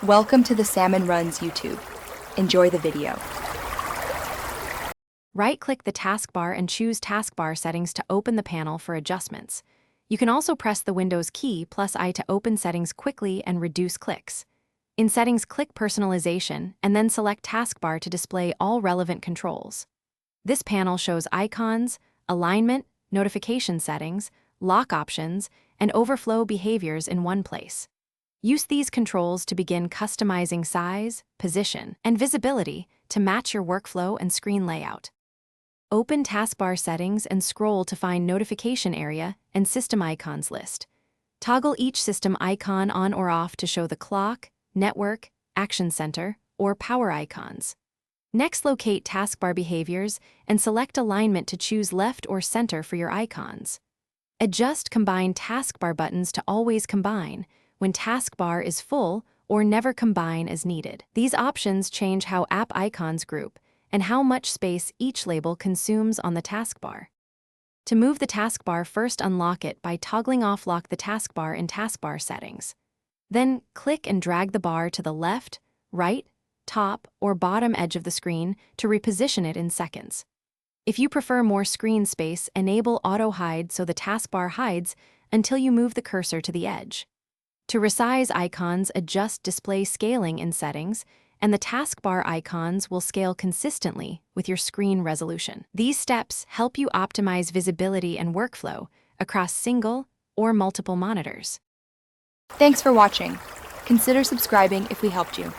Welcome to the Salmon Runs YouTube. Enjoy the video. Right-click the taskbar and choose Taskbar settings to open the panel for adjustments. You can also press the Windows key +I to open settings quickly and reduce clicks. In Settings, click Personalization and then select Taskbar to display all relevant controls. This panel shows icons, alignment, notification settings, lock options, and overflow behaviors in one place. Use these controls to begin customizing size, position, and visibility to match your workflow and screen layout. Open Taskbar settings and scroll to find Notification Area and System Icons list. Toggle each system icon on or off to show the clock, network, action center, or power icons. Next, locate Taskbar behaviors and select alignment to choose left or center for your icons. Adjust Combine Taskbar buttons to always combine when Taskbar is full or never combine as needed. These options change how app icons group and how much space each label consumes on the taskbar. To move the taskbar, first unlock it by toggling off Lock the Taskbar in Taskbar Settings. Then click and drag the bar to the left, right, top, or bottom edge of the screen to reposition it in seconds. If you prefer more screen space, enable Auto Hide so the taskbar hides until you move the cursor to the edge. To resize icons, adjust display scaling in Settings, and the taskbar icons will scale consistently with your screen resolution. These steps help you optimize visibility and workflow across single or multiple monitors. Thanks for watching. Consider subscribing if we helped you.